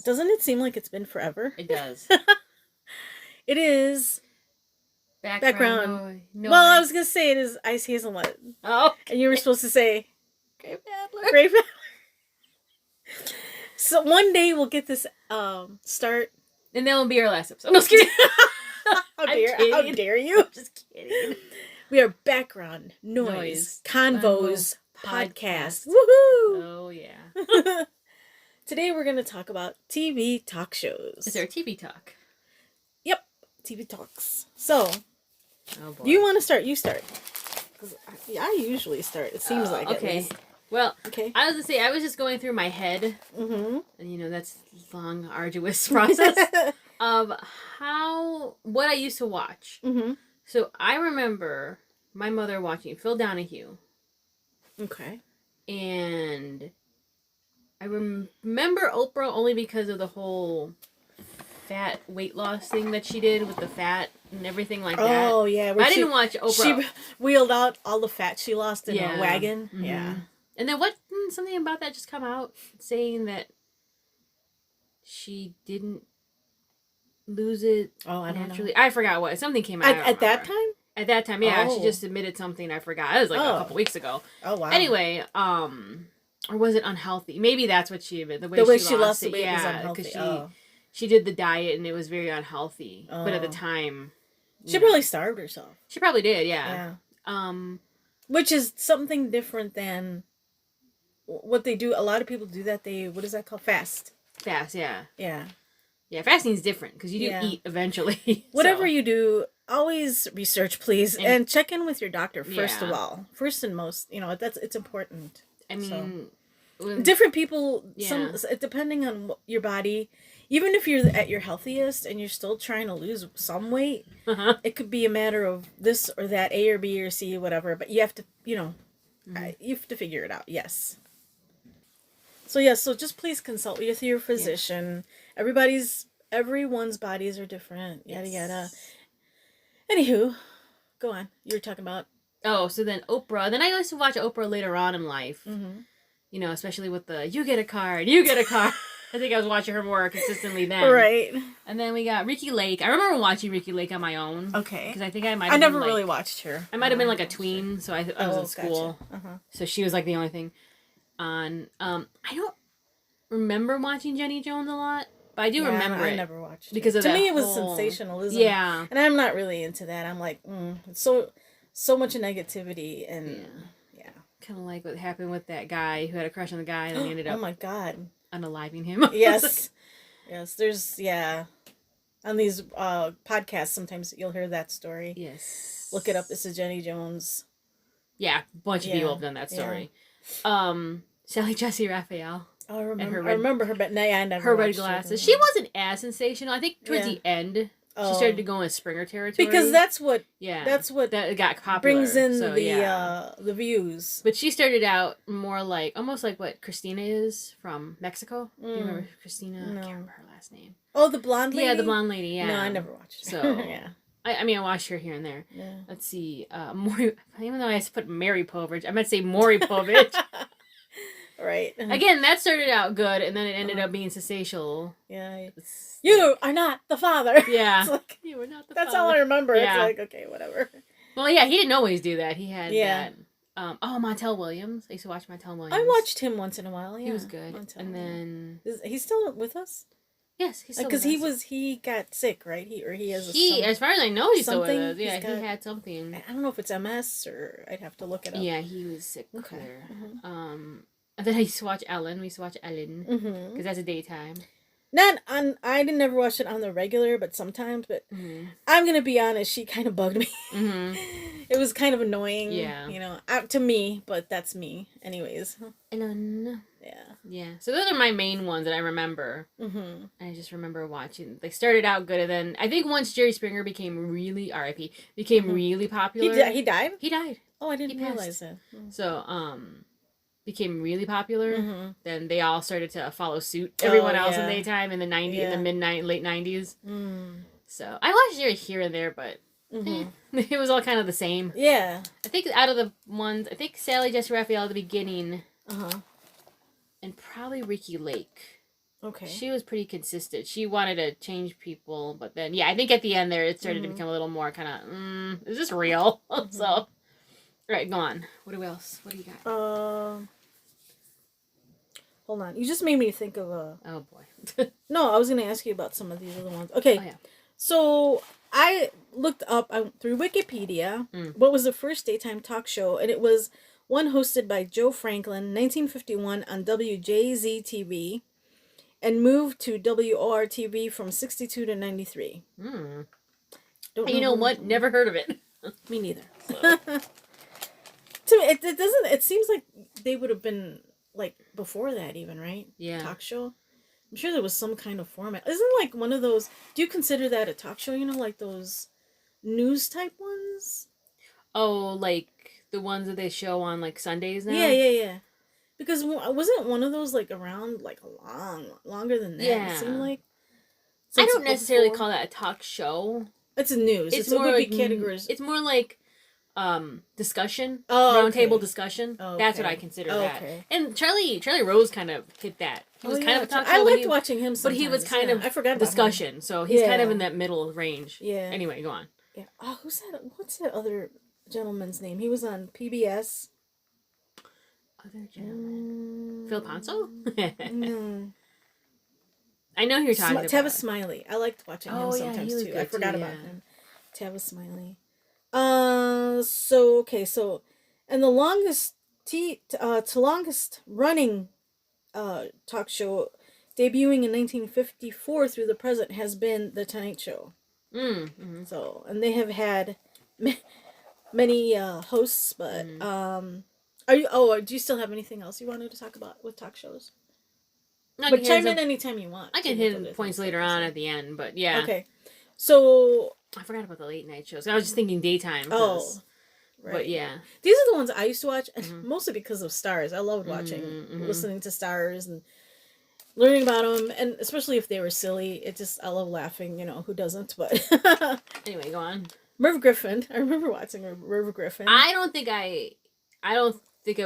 Doesn't it seem like it's been forever? It does. It is background. No, Well, I was gonna say it is Ice Hazelnut. Oh, and you were supposed to say Grape Adler. Grape. So one day we'll get this start, and that will be our last episode. No, just kidding. How dare you? I'm just kidding. We are Background Noise Convos podcast. Woohoo! Oh yeah. Today we're going to talk about TV talk shows. Is there a TV talk? Yep, TV talks. So, oh boy. You want to start? You start. Because I usually start. It seems like okay. At least. Well, okay. I was going to say, I was just going through my head, mm-hmm. and that's a long, arduous process of what I used to watch. Mm-hmm. So I remember my mother watching Phil Donahue. Okay. And I remember Oprah only because of the whole fat weight loss thing that she did with the fat and everything like that. Oh, yeah. I didn't watch Oprah. She wheeled out all the fat she lost in a wagon. Mm-hmm. Yeah. And then something about that just come out saying that she didn't lose it naturally. I forgot what. Something came out. At that time? At that time, yeah. Oh. She just admitted something. I forgot. It was like a couple weeks ago. Oh, wow. Anyway, or was it unhealthy? Maybe that's what she admitted. The way she lost the weight was unhealthy. Because she did the diet and it was very unhealthy. Oh. But at the time... She probably starved herself. She probably did, yeah. Which is something different than what they do. A lot of people do that. What is that called? Fast. Fast, yeah. Yeah. Yeah, fasting's different because you do eat eventually. Whatever you do, always research, please. And check in with your doctor first of all. First and most, it's important. I mean... different people, depending on your body, even if you're at your healthiest and you're still trying to lose some weight, it could be a matter of this or that, A or B or C, whatever, but you have to, you have to figure it out, yes. So just please consult with your physician. Yes. Everyone's bodies are different, yada yada. Anywho, go on. You were talking about... Oh, so then Oprah. Then I used to watch Oprah later on in life. Mm-hmm. Especially with the, you get a card. I think I was watching her more consistently then. Right. And then we got Ricki Lake. I remember watching Ricki Lake on my own. Okay. Because I think I might I have never really watched her. I might have been like a tween, so I was in school. Gotcha. Uh-huh. So she was like the only thing on. I don't remember watching Jenny Jones a lot, but I do remember it. I never watched it. Because of to me, it was sensationalism. Yeah. And I'm not really into that. I'm like, it's so much negativity and... Kind of like what happened with that guy who had a crush on the guy and then he ended up... Oh my God. Unaliving him. Yes. Yes, there's... Yeah. On these podcasts, sometimes you'll hear that story. Yes. Look it up. This is Jenny Jones. Yeah, a bunch of people have done that story. Yeah. Sally Jessy Raphael. Oh, I remember her, but I never her red glasses. She wasn't as sensational. I think towards the end... She started to go in Springer territory. Because that's what that got popular. Brings in the views. But she started out more like, almost like what Christina is from Mexico. Do you remember Christina? No. I can't remember her last name. Oh, the blonde lady? Yeah, the blonde lady, yeah. No, I never watched her. So, yeah. I mean, I watched her here and there. Yeah. Let's see. Even though I had to put Mary Povich, I meant to say Maury Povich. Right. Again, that started out good, and then it ended up being sensational. Yeah. You are not the father. Yeah. It's like, you were not the that's father. all I remember. Yeah. It's like, okay, whatever. Well, yeah, he didn't always do that. He had that. Montel Williams. I used to watch Montel Williams. I watched him once in a while, yeah. He was good. And then... Is he still with us? Yes, he's still with us. Because he got sick, right? He has as far as I know, he's still with us. Yeah, he had something. I don't know if it's MS or I'd have to look it up. Yeah, he was sick. Okay. Mm-hmm. And then I used to watch Ellen. We used to watch Ellen. Because that's a daytime. I didn't never watch it on the regular, but sometimes. But I'm gonna be honest, she kind of bugged me. It was kind of annoying. Yeah. To me, but that's me, anyways. Ellen. Yeah. Yeah. So those are my main ones that I remember. And I just remember watching. They started out good, and then I think once Jerry Springer became really R.I.P. really popular. He died. He died. Oh, I didn't realize that. So became really popular, then they all started to follow suit. Everyone else in daytime in the 90s, in the late 90s. So I watched Jerry here and there, but it was all kind of the same. Yeah. I think out of the ones, Sally Jessy Raphael at the beginning, and probably Ricki Lake. Okay. She was pretty consistent. She wanted to change people, but then, I think at the end there, it started to become a little more kind of, is this real? So, all right, go on. What else? What do you got? Hold on. You just made me think of a... Oh, boy. No, I was going to ask you about some of these other ones. Okay. Oh, yeah. So, I looked up through Wikipedia what was the first daytime talk show, and it was one hosted by Joe Franklin, 1951 on WJZ-TV, and moved to WOR-TV from 62 to 93. You know what? Never heard of it. Me neither. So. To me, it doesn't... It seems like they would have been, like, before that even, right? Yeah. Talk show. I'm sure there was some kind of format. Isn't like one of those... Do you consider that a talk show? You know, like those news type ones? Oh, like the ones that they show on, like, Sundays now? Yeah. Because wasn't one of those, like, around, like, longer than that? Yeah. It seemed like... I don't necessarily call that a talk show. It's a news. It's more like categories. It's more like discussion. Roundtable discussion. Oh, That's what I consider that. And Charlie Rose kind of hit that. He was kind of a talk show. I liked watching him sometimes. But he was kind of I forgot discussion. So he's kind of in that middle range. Yeah. Anyway, go on. Yeah. Oh, who's that? What's that other gentleman's name? He was on PBS. Other gentleman. Phil Ponso? No. I know who you're talking about. Tavis Smiley. I liked watching him sometimes too. I forgot about him. Tavis Smiley. And the longest longest running talk show debuting in 1954 through the present has been The Tonight Show. So, and they have had many hosts, but do you still have anything else you wanted to talk about with talk shows? But chime in anytime you want. I can hit points later on at the end, but yeah. Okay. So... I forgot about the late night shows. I was just thinking daytime. Oh. Right. But yeah. These are the ones I used to watch, mostly because of Stars. I loved watching, listening to Stars and learning about them, and especially if they were silly. I love laughing, who doesn't, but... Anyway, go on. Merv Griffin. I remember watching Merv Griffin. I don't think I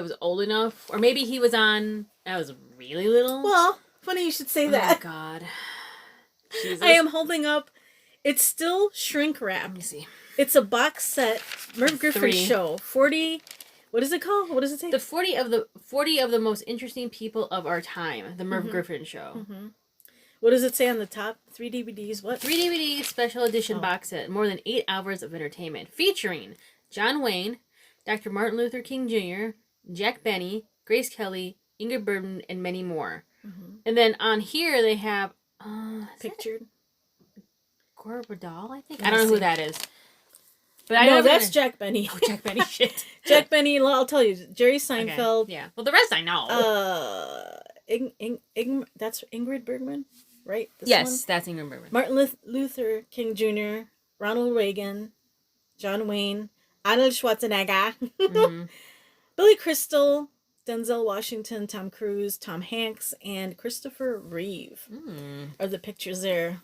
was old enough, or maybe he was on... I was really little. Well, funny you should say that. Oh, God. Jesus. I am holding up. It's still shrink wrapped. Let me see. It's a box set. Merv Griffin show. 40. What is it called? What does it say? The 40 of the most interesting people of our time. The Merv Griffin show. What does it say on the top? 3 DVDs. What? 3 DVDs special edition box set. More than 8 hours of entertainment, featuring John Wayne, Dr. Martin Luther King Jr., Jack Benny, Grace Kelly, Ingrid Bergman, and many more. And then on here they have pictured Cora Vidal, I think. I don't know who that is. But that's Jack Benny. Oh, Jack Benny, shit. Jack Benny, I'll tell you. Jerry Seinfeld. Okay. Yeah. Well, the rest I know. That's Ingrid Bergman, right? Yes, that's Ingrid Bergman. Martin Luther King Jr., Ronald Reagan, John Wayne, Arnold Schwarzenegger, Billy Crystal, Denzel Washington, Tom Cruise, Tom Hanks, and Christopher Reeve are the pictures there.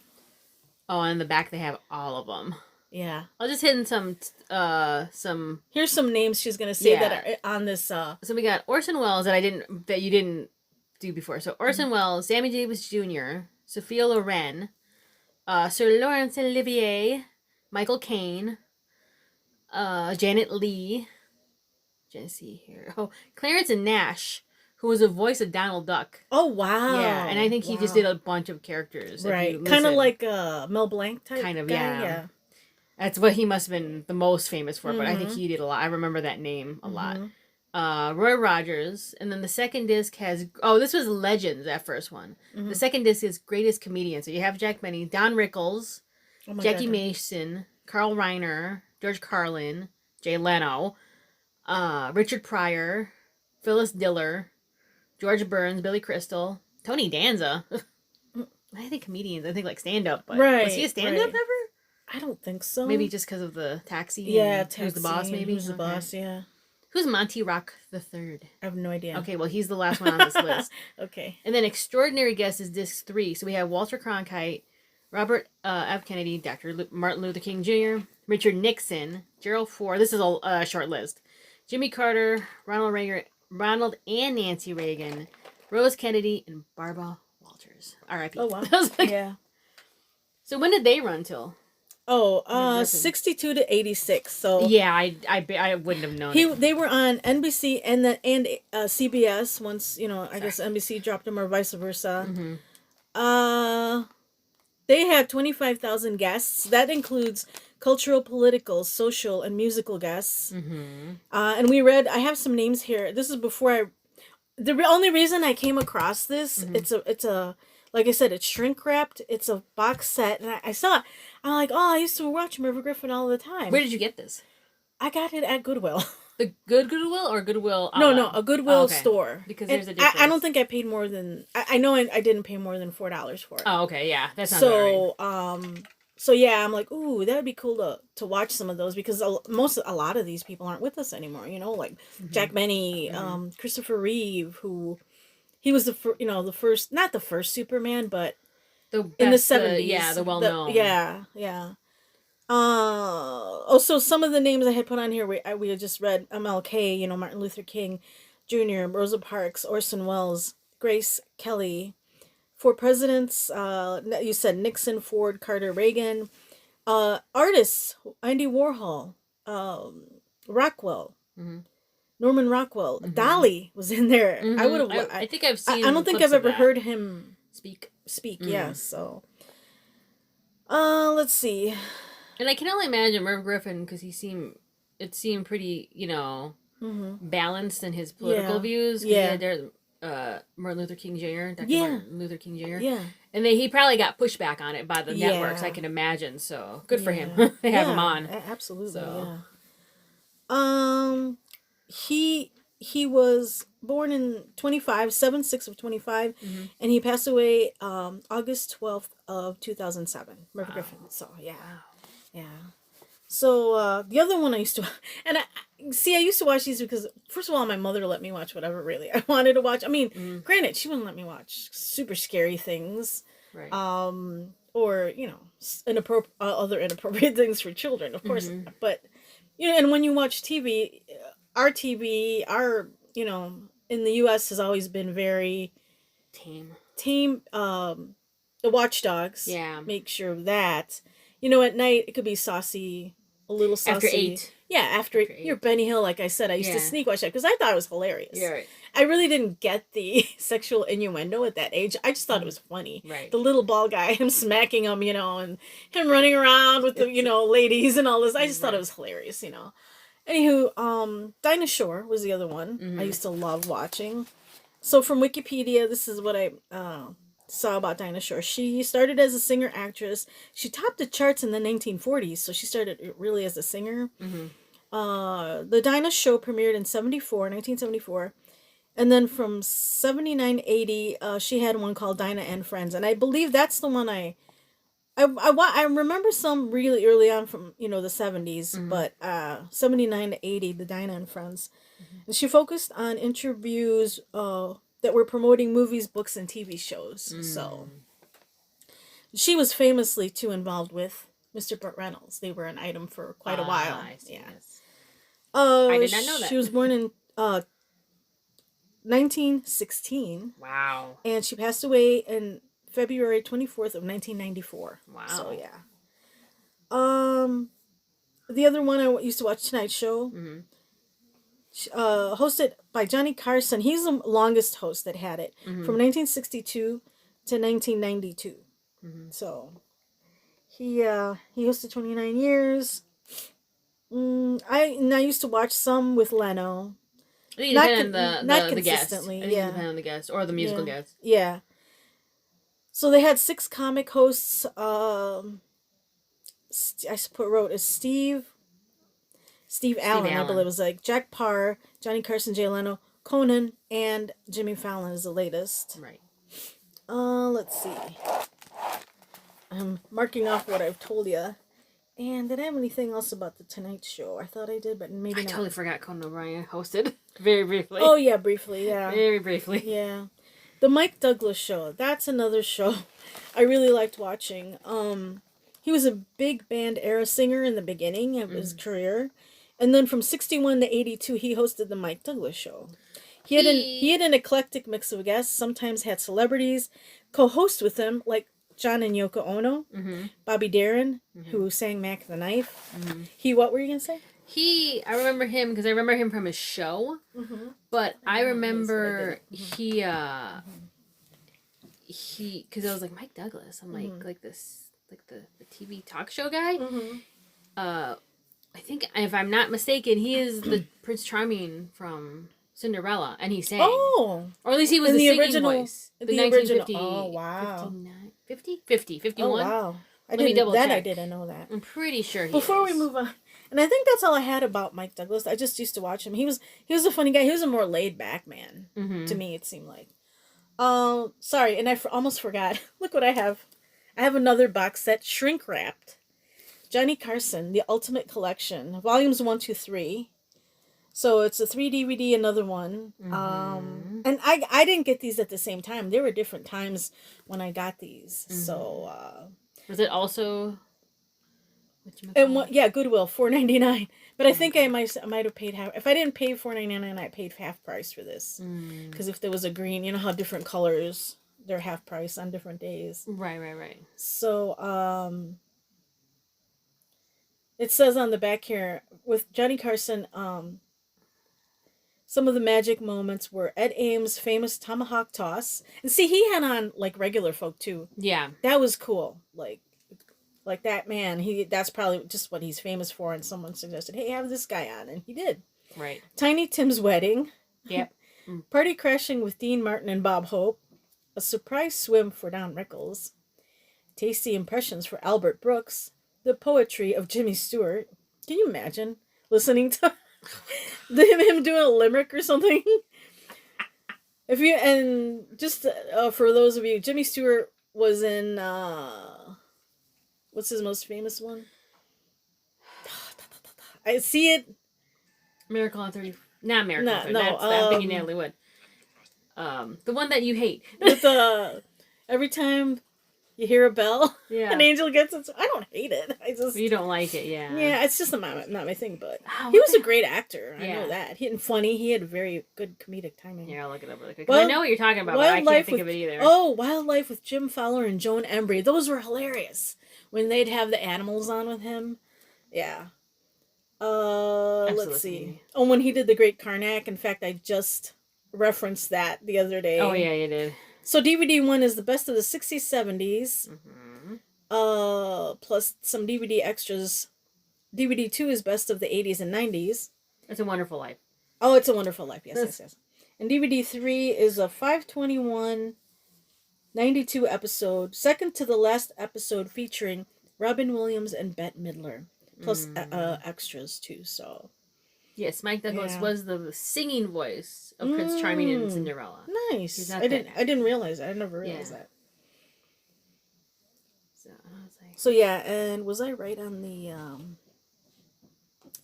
Oh, and in the back they have all of them. Yeah. I'll just hit in some... Here's some names she's going to say that are on this... So we got Orson Welles that you didn't do before. So Orson Welles, Sammy Davis Jr., Sophia Loren, Sir Laurence Olivier, Michael Caine, Janet Leigh... see here. Oh, Clarence and Nash, who was the voice of Donald Duck. Oh, wow. Yeah, and I think he just did a bunch of characters. Right. Kind of like Mel Blanc type kind of, guy. Yeah. That's what he must have been the most famous for, but I think he did a lot. I remember that name a lot. Roy Rogers. And then the second disc has... Oh, this was Legends, that first one. The second disc is Greatest Comedians. So you have Jack Benny, Don Rickles, Jackie Mason, Carl Reiner, George Carlin, Jay Leno... Richard Pryor, Phyllis Diller, George Burns, Billy Crystal, Tony Danza. I think comedians. I think like stand-up. But was he a stand-up ever? I don't think so. Maybe just because of the Taxi. Yeah, Taxi. Who's the boss? Maybe Who's the boss? Yeah. Who's Monty Rock III? I have no idea. Okay, well he's the last one on this list. Okay. And then Extraordinary Guest is disc 3. So we have Walter Cronkite, Robert F. Kennedy, Dr. Martin Luther King Jr., Richard Nixon, Gerald Ford. This is a short list. Jimmy Carter, Ronald and Nancy Reagan, Rose Kennedy, and Barbara Walters. years. R.I.P. Oh, wow. Like, yeah. So when did they run till? 62 to 86. So yeah, I wouldn't have known. They were on NBC and CBS once. I guess NBC dropped them or vice versa. Mm-hmm. They had 25,000 guests. That includes cultural, political, social, and musical guests. Mm-hmm. And I have some names here. This is before the only reason I came across this, mm-hmm. it's a like I said, it's shrink wrapped. It's a box set, and I saw it. I'm like, I used to watch Merv Griffin all the time. Where did you get this? I got it at Goodwill. The Goodwill or Goodwill outlet? No, a Goodwill store. Because there's a difference. I don't think I paid more than... I know I didn't pay more than $4 for it. Oh, okay, yeah. That sounds right. So yeah, I'm like, ooh, that would be cool to watch some of those, because a lot of these people aren't with us anymore, like mm-hmm. Jack Benny, mm-hmm. Christopher Reeve, who... He was the first, not the first Superman, but in the 70s. The well-known. Yeah. Also, some of the names I had put on here, we had just read MLK, Martin Luther King Jr., Rosa Parks, Orson Welles, Grace Kelly. 4 presidents, you said Nixon, Ford, Carter, Reagan. Artists, Andy Warhol, Rockwell. Mm-hmm. Norman Rockwell. Mm-hmm. Dolly was in there. Mm-hmm. I think I've seen. I don't think I've ever heard him speak. Mm-hmm. Yeah. So, let's see. And I can only imagine Merv Griffin, because it seemed pretty, mm-hmm. balanced in his political views. Yeah. Martin Luther King Jr. Martin Luther King Jr. Yeah. And he probably got pushback on it by the networks, I can imagine. So good for him. They have him on. Absolutely. So. Yeah. He was born in 7/6 of 25, mm-hmm. and he passed away August 12th of 2007. Merv Griffin. So yeah. So the other one I used to, and I used to watch these because, first of all, my mother let me watch whatever really I wanted to watch. I mean, granted, she wouldn't let me watch super scary things, right? Or other inappropriate things for children, of course. Mm-hmm. But and when you watch TV. Our TV, in the U.S. has always been very tame. The watchdogs. Yeah. Make sure of that. At night, it could be saucy, a little saucy. After 8. Yeah, after 8. You're Benny Hill, like I said. I used to sneak watch that because I thought it was hilarious. Yeah, right. I really didn't get the sexual innuendo at that age. I just thought it was funny. Right. The little bald guy, him smacking him, and him running around with the, ladies and all this. I just thought it was hilarious, Anywho, Dinah Shore was the other one I used to love watching. So from Wikipedia, this is what I saw about Dinah Shore. She started as a singer-actress. She topped the charts in the 1940s, so she started really as a singer. Mm-hmm. The Dinah Show premiered in 1974. And then from 79 to 80, she had one called Dinah and Friends. And I believe that's the one I remember some really early on from, the 70s, mm-hmm. but 79 to 80, the Dinah and Friends. Mm-hmm. And she focused on interviews that were promoting movies, books, and TV shows. Mm. So she was famously, too, involved with Mr. Burt Reynolds. They were an item for quite a while. I see, yes. I did not know that. She was born in 1916. Wow. And she passed away in February 24th of 1994. Wow. So, yeah. The other one I used to watch, Tonight Show. Mm-hmm. Hosted by Johnny Carson. He's the longest host that had it. Mm-hmm. From 1962 to 1992. Mm-hmm. So, he hosted 29 years. I used to watch some with Leno. Not consistently. I think it depended on the guest. Or the musical guest. Yeah. So they had 6 comic hosts. I wrote as Steve Allen, I believe it was like Jack Parr, Johnny Carson, Jay Leno, Conan, and Jimmy Fallon is the latest. Right. Let's see. I'm marking off what I've told you. And did I have anything else about the Tonight Show? I thought I did, but maybe not. I totally forgot Conan O'Brien hosted. Very briefly. Oh, yeah, briefly, yeah. Very briefly. Yeah. The Mike Douglas Show. That's another show I really liked watching. He was a big band era singer in the beginning of his career. And then from 61 to 82, he hosted the Mike Douglas Show. He had an eclectic mix of guests. Sometimes had celebrities co-host with him, like John and Yoko Ono, Bobby Darin, who sang Mac the Knife. What were you gonna say? I remember him because I remember him from his show, but I remember because I was like, Mike Douglas. I'm like this, like the TV talk show guy. I think, if I'm not mistaken, he is the Prince Charming from Cinderella, and he sang. Oh! Or at least he was the singing original voice. The original. Oh, wow. 51? Oh, wow. I didn't know that. I'm pretty sure Before we move on, and I think that's all I had about Mike Douglas. I just used to watch him. He was a funny guy. He was a more laid back man, to me, it seemed like. Sorry, and I almost forgot. Look what I have. I have another box set, shrink wrapped. Johnny Carson, The Ultimate Collection, volumes 1, 2, 3. So it's a 3 DVD, another one. And I didn't get these at the same time. There were different times when I got these. So was it also? Goodwill, $4.99. But I think I might have paid half. If I didn't pay $4.99, I paid half price for this. Because if there was a green, you know how different colors, they're half price on different days. Right. So it says on the back here, with Johnny Carson, some of the magic moments were Ed Ames' famous tomahawk toss. And see, he had on, like, regular folk, too. Yeah. That was cool. Like that man, that's probably just what he's famous for, and someone suggested, hey, have this guy on, and he did. Right. Tiny Tim's Wedding. Yep. Party Crashing with Dean Martin and Bob Hope. A Surprise Swim for Don Rickles. Tasty Impressions for Albert Brooks. The Poetry of Jimmy Stewart. Can you imagine listening to him doing a limerick or something? For those of you, Jimmy Stewart was in what's his most famous one? I see it. Miracle on 30. Not Miracle on 30. No, I'm thinking Natalie Wood. The one that you hate. With every time you hear a bell, an angel gets it. I don't hate it. You don't like it, yeah. Yeah, it's just not my thing. But he was a great actor. I know that. He had very good comedic timing. Here, I'll look it up really quick. I know what you're talking about, but I can't think of it either. Oh, Wildlife with Jim Fowler and Joan Embry. Those were hilarious when they'd have the animals on with him. Yeah. Let's see. Oh, when he did The Great Karnak. In fact, I just referenced that the other day. Oh, yeah, you did. So DVD 1 is the best of the 60s, 70s. Plus some DVD extras. DVD 2 is best of the 80s and 90s. It's a Wonderful Life. Oh, It's a Wonderful Life. Yes. And DVD 3 is a 5/21/92 episode, second to the last episode, featuring Robin Williams and Bette Midler, plus extras too. So yes, Mike Douglas was the singing voice of Prince Charming in Cinderella. Nice. I didn't realize that. I never realized that. So I was like, and was I right on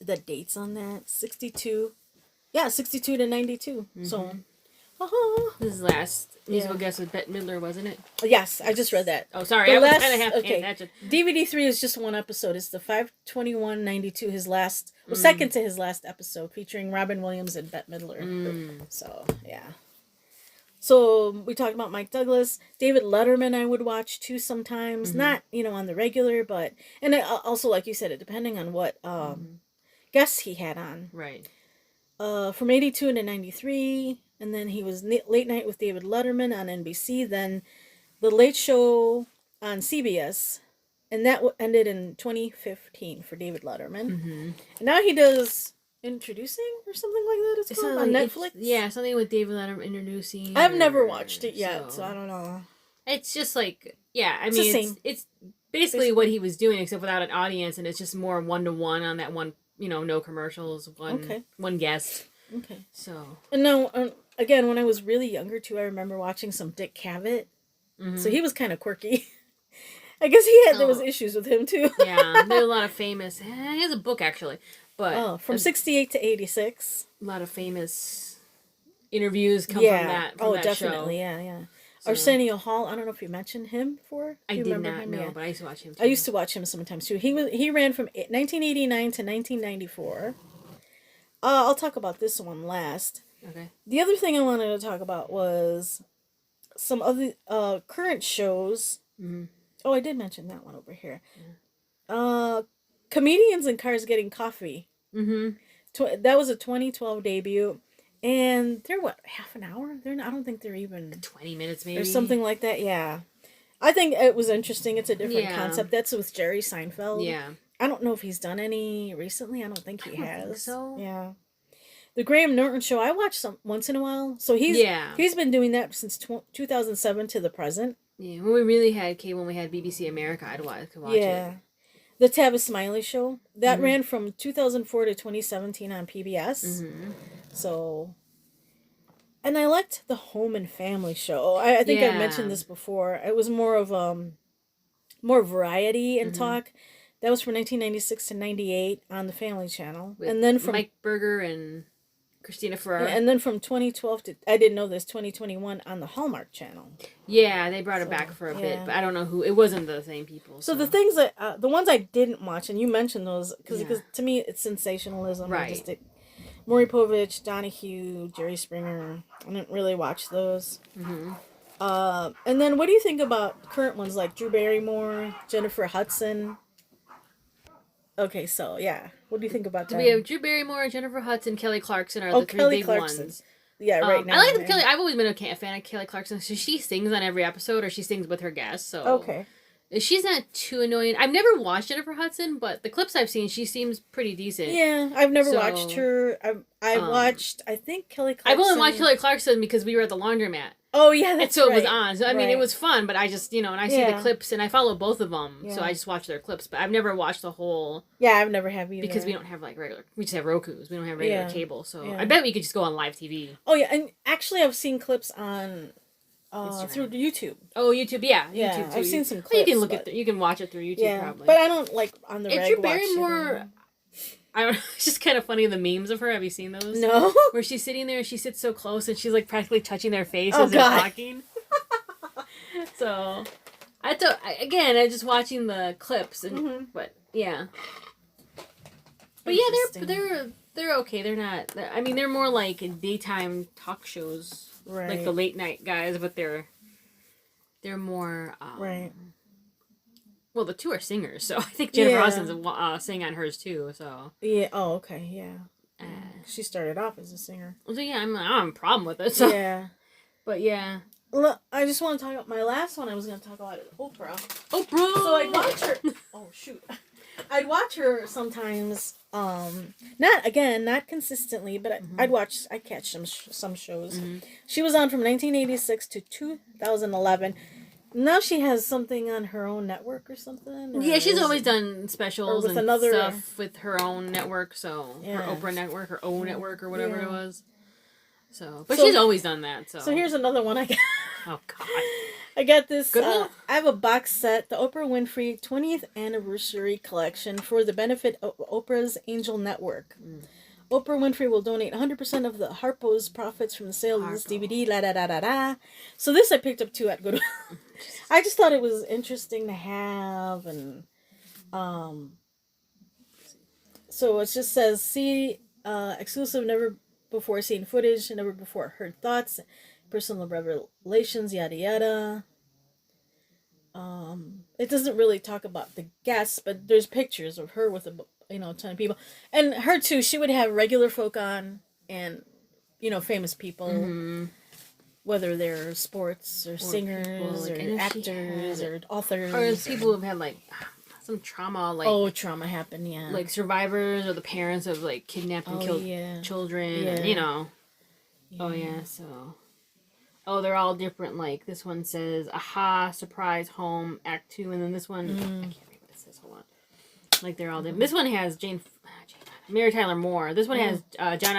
the dates on that? 62. Yeah, 62 to 92. So this is last musical guest with Bette Midler, wasn't it? Yes, I just read that. Oh, sorry. I was kind of half paying attention. DVD 3 is just one episode. It's the 5/21/92, his last, second to his last episode, featuring Robin Williams and Bette Midler. So, yeah. So, we talked about Mike Douglas. David Letterman I would watch, too, sometimes. Not, on the regular, but... And also, like you said, depending on what guests he had on. Right. From 82 to 93... And then he was Late Night with David Letterman on NBC. Then The Late Show on CBS. And that ended in 2015 for David Letterman. And now he does Introducing or something like that. It's called on Netflix. Yeah, something with David Letterman Introducing. I've never watched it yet, so I don't know. It's just like, it's basically what he was doing, except without an audience. And it's just more one-to-one on that one, no commercials, one guest. Okay. So. And now... again, when I was really younger, too, I remember watching some Dick Cavett. So he was kind of quirky. I guess there was issues with him, too. Yeah, there are a lot of famous... He has a book, actually. But from 68 to 86. A lot of famous interviews come from that show. Definitely, yeah. So. Arsenio Hall, I don't know if you mentioned him before. I did not know, but I used to watch him, too. I used to watch him sometimes, too. He ran from 1989 to 1994. I'll talk about this one last. Okay. The other thing I wanted to talk about was some of the current shows. Mm-hmm. Oh, I did mention that one over here. Yeah. Comedians in Cars Getting Coffee. Mm-hmm. That was a 2012 debut. And they're what, half an hour? They're not, I don't think they're even 20 minutes maybe. Or something like that, yeah. I think it was interesting. It's a different concept. That's with Jerry Seinfeld. Yeah. I don't know if he's done any recently. I don't think he has. Think so. Yeah. The Graham Norton Show, I watch some once in a while. So he's been doing that since 2007 to the present. Yeah, when we really had cable, when we had BBC America, I'd watch it. The Tavis Smiley Show, that ran from 2004 to 2017 on PBS. Mm-hmm. So, and I liked the Home and Family Show. I think I mentioned this before. It was more of more variety and talk. That was from 1996 to 98 on the Family Channel. With and then from Mike Berger and Christina Ferrara. And then from 2012 to, I didn't know this, 2021 on the Hallmark Channel. Yeah, they brought it back for a bit, but I don't know who. It wasn't the same people. So the things that, the ones I didn't watch, and you mentioned those, because to me it's sensationalism. Right. Maury Povich, Donahue, Jerry Springer. I didn't really watch those. Mm-hmm. And then what do you think about current ones like Drew Barrymore, Jennifer Hudson? Okay, so what do you think about that? We have Drew Barrymore, Jennifer Hudson, Kelly Clarkson are the three big ones. Yeah, right now. I like Kelly. I've always been a fan of Kelly Clarkson. So she sings on every episode, or she sings with her guests. So okay, she's not too annoying. I've never watched Jennifer Hudson, but the clips I've seen, she seems pretty decent. Yeah, I've never watched her. I watched, I think Kelly Clarkson. I've only watched Kelly Clarkson because we were at the laundromat. Oh, yeah, that's right. And so it was on. So, I mean, it was fun, but I just, and I see the clips, and I follow both of them, so I just watch their clips, but I've never watched the whole... Yeah, I've never have either. Because we don't have, we just have Rokus. We don't have regular cable, so I bet we could just go on live TV. Oh, yeah, and actually I've seen clips on... through YouTube. Oh, YouTube, YouTube, too. I've seen some clips. You can you can watch it through YouTube, probably. But I don't, on the reg Drew Barrymore... I don't know, it's just kind of funny, the memes of her. Have you seen those? No. Where she's sitting there, she sits so close, and she's, practically touching their face as they're talking. So, I'm just watching the clips, and but yeah. But yeah, they're okay. They're not. They're more like daytime talk shows, like the late night guys, but they're more right. Well, the two are singers, so I think Jennifer Hudson's sang on hers too. So yeah. Oh, okay. Yeah. She started off as a singer. So yeah, I don't have a problem with it. So. Yeah. But yeah. Look, I just want to talk about my last one. I was going to talk about it, Oprah. Oprah. So I'd watch her. Oh shoot. I'd watch her sometimes. Not consistently, but I'd catch some shows. Mm-hmm. She was on from 1986 to 2011. Now she has something on her own network or something. Yeah, she's always done specials and stuff with her own network. So her Oprah network, her own network, or whatever it was. So, but she's always done that. So here's another one I got. Oh God, I got this. I have a box set, the Oprah Winfrey 20th Anniversary Collection for the benefit of Oprah's Angel Network. Mm. Oprah Winfrey will donate 100% of the Harpo's profits from the sale of this DVD. La da da da da. So this I picked up too at Goodwill. I just thought it was interesting to have, and so it just says see exclusive, never before seen footage, never before heard thoughts, personal revelations, yada yada. It doesn't really talk about the guests, but there's pictures of her with a ton of people, and her too. She would have regular folk on, and famous people, whether they're sports or singers or actors or authors, or people who've had some trauma, trauma happened, like survivors or the parents of kidnapped and killed children, so they're all different. Like this one says aha, surprise, home, act 2, and then this one I can't read what it says, hold on, they're all different. This one has Mary Tyler Moore. This one has John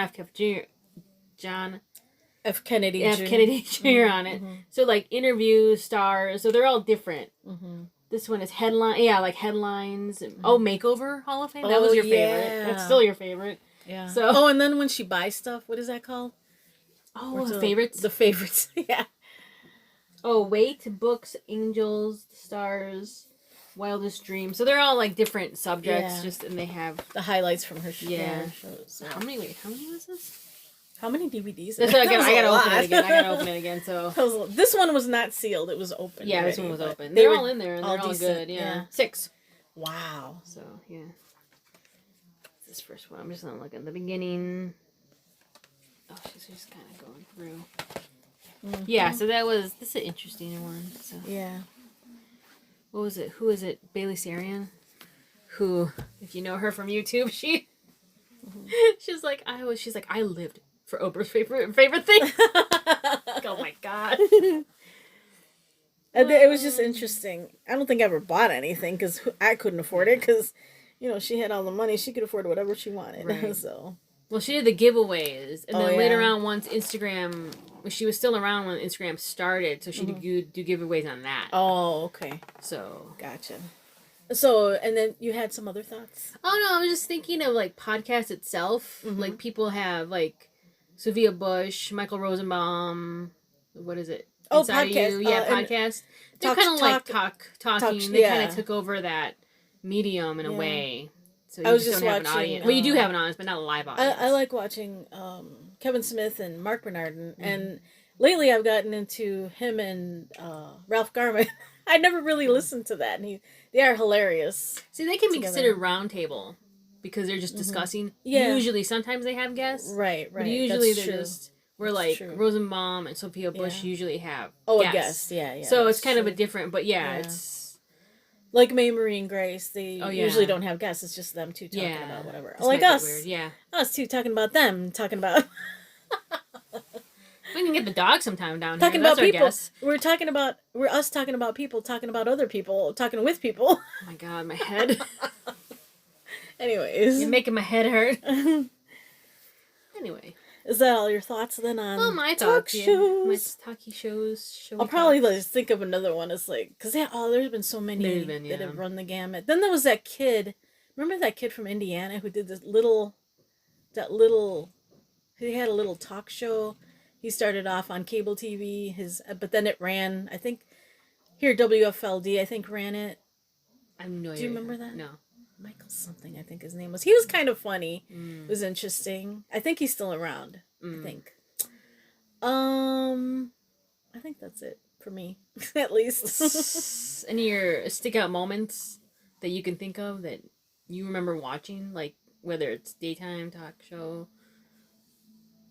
F. Kennedy Jr. on it. So interviews, stars, so they're all different. This one is headlines. Makeover Hall of Fame. That was your favorite. That's still your favorite. Yeah. So and then when she buys stuff, what is that called? The favorites. The favorites. Yeah. Oh, Wait, Books, Angels, Stars, Wildest Dreams. So they're all different subjects, and they have the highlights from her shows. So. How many was this? How many DVDs? I gotta open it again. I gotta open it again. So this one was not sealed. It was open. Yeah, this one was open. They're all in there and they're all good. Yeah. 6. Wow. So yeah. This first one, I'm just gonna look at the beginning. Oh, she's just kind of going through. Mm-hmm. Yeah. So this is an interesting one. So yeah. What was it? Who is it? Bailey Sarian. Who, if you know her from YouTube, she's like I lived for Oprah's favorite thing. Oh my god. It was just interesting. I don't think I ever bought anything because I couldn't afford it because, she had all the money. She could afford whatever she wanted. Right. So. Well, she did the giveaways, and then later on, once Instagram, she was still around when Instagram started, so she did do giveaways on that. Oh, okay. So. Gotcha. So, and then you had some other thoughts? Oh, no, I was just thinking of, podcast itself. Mm-hmm. Like, people have, Sophia Bush, Michael Rosenbaum, what is it? Inside podcast. Of You. Yeah, podcast. They're kind of talking. They kind of took over that medium in a way. So you just don't have an audience. Well, you do have an audience, but not a live audience. I like watching Kevin Smith and Mark Bernardin, and lately I've gotten into him and Ralph Garman. I never really listened to that, and they are hilarious. See, they can be considered roundtable because they're just discussing. Yeah. Usually, sometimes they have guests. Right. But usually they're just... Rosenbaum and Sophia Bush usually have guests. A guest, yeah. So it's kind of a different, but it's... Like Mae Marie and Grace, they usually don't have guests. It's just them two talking about whatever. Like us. Weird. Yeah. Us two talking about them, talking about... We can get the dog sometime down talking here. About people. We're us talking about people, talking about other people, talking with people. Oh my god, my head. Anyways. You're making my head hurt. Anyway. Is that all your thoughts then on my talk shows? Yeah. My talkie shows. I'll probably just think of another one. It's because there's been so many that have run the gamut. Then there was that kid. Remember that kid from Indiana who did he had a little talk show. He started off on cable TV. But then it ran. I think here WFLD. I think ran it. I have no idea. Do you remember that? No. Michael something, I think his name was. He was kind of funny. It was interesting. I think he's still around. I think. I think that's it for me, at least. Any of your stick out moments that you can think of that you remember watching, like whether it's daytime talk show,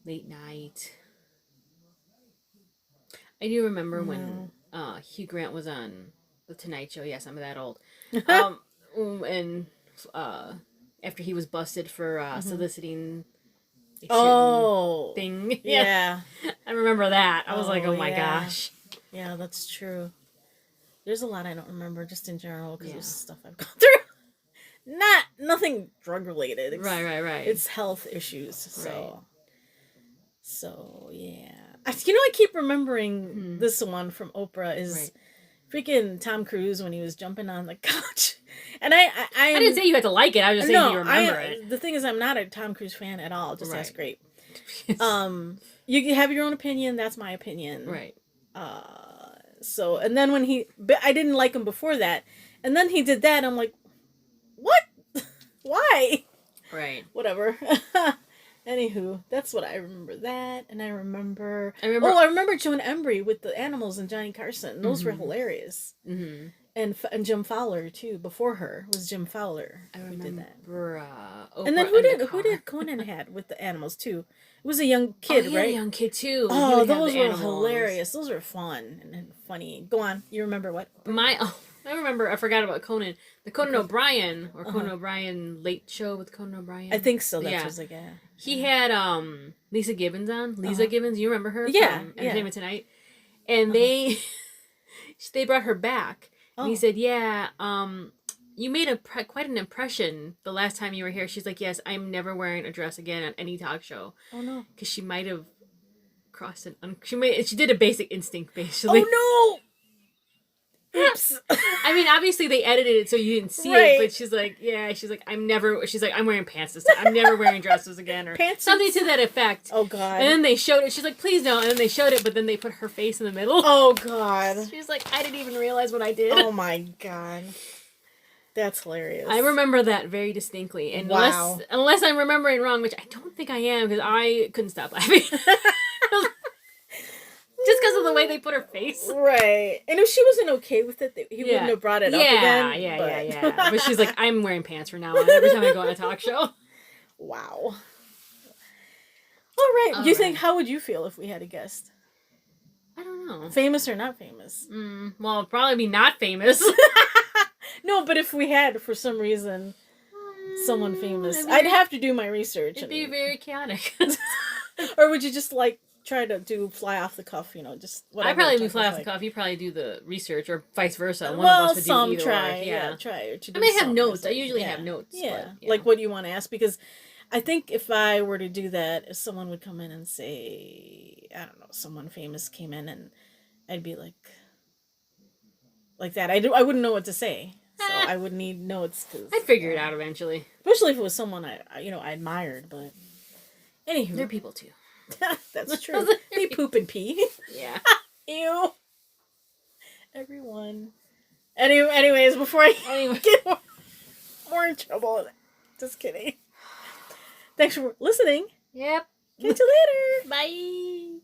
late night. I do remember when Hugh Grant was on The Tonight Show. Yes, I'm that old. And after he was busted for soliciting thing. Yeah. I remember that. I was like, oh my gosh. Yeah, that's true. There's a lot I don't remember just in general because of stuff I've gone through. Nothing drug related. Right. It's health issues. So yeah. I keep remembering this one from Oprah is freaking Tom Cruise when he was jumping on the couch. And I didn't say you had to like it. I was just saying you remember it. The thing is, I'm not a Tom Cruise fan at all. Just ask Grape. You have your own opinion. That's my opinion. Right. So, and then I didn't like him before that. And then he did that. I'm like, what? Why? Right. Whatever. Anywho, that's what I remember that. And I remember Joan Embry with the animals and Johnny Carson. Those were hilarious. Mm-hmm. And Jim Fowler too. Before her was Jim Fowler. I remember did that. And then who did Conan had with the animals too? It was a young kid, right? A young kid too. Oh, those were hilarious. Those were fun and funny. Go on. You remember what? I remember. I forgot about Conan. The Conan O'Brien or Conan O'Brien Late Show with Conan O'Brien. I think so. That's what was like. He had Lisa Gibbons on. Lisa Gibbons. You remember her? Yeah. From Entertainment Tonight. And they brought her back. And he said, "Yeah, you made quite an impression the last time you were here." She's like, "Yes, I'm never wearing a dress again on any talk show." Oh no, because she might have crossed she did a Basic Instinct basically. Oh no. Oops. I mean, obviously they edited it so you didn't see it, but she's like, I'm wearing pants this time. I'm never wearing dresses again, or something to that effect. Oh God. And then they showed it. She's like, please don't. And then they showed it, but then they put her face in the middle. Oh God. She's like, I didn't even realize what I did. Oh my God. That's hilarious. I remember that very distinctly. And unless I'm remembering wrong, which I don't think I am, because I couldn't stop laughing. Just because of the way they put her face. Right. And if she wasn't okay with it, he wouldn't have brought it up again. Yeah. But she's like, I'm wearing pants from now on every time I go on a talk show. Wow. All right. Do you think, how would you feel if we had a guest? I don't know. Famous or not famous? Well, probably be not famous. No, but if we had, for some reason, someone famous, I'd have to do my research. It'd be very chaotic. Or would you just like try to do fly off the cuff? You know, just whatever. I'd probably do fly off the cuff. You probably do the research, or vice versa. One of us would do either. Try. I may have notes. I usually have notes. Yeah, but, like what you want to ask, because I think if I were to do that, if someone would come in and say, I don't know, someone famous came in, and I'd be like that. I wouldn't know what to say. So I would need notes. I'd figure it out eventually. Especially if it was someone I admired. But anywho, they're people too. That's true. They poop and pee. Yeah. Ew. Everyone. Anyways, before I get more in trouble, just kidding. Thanks for listening. Yep. Catch you later. Bye.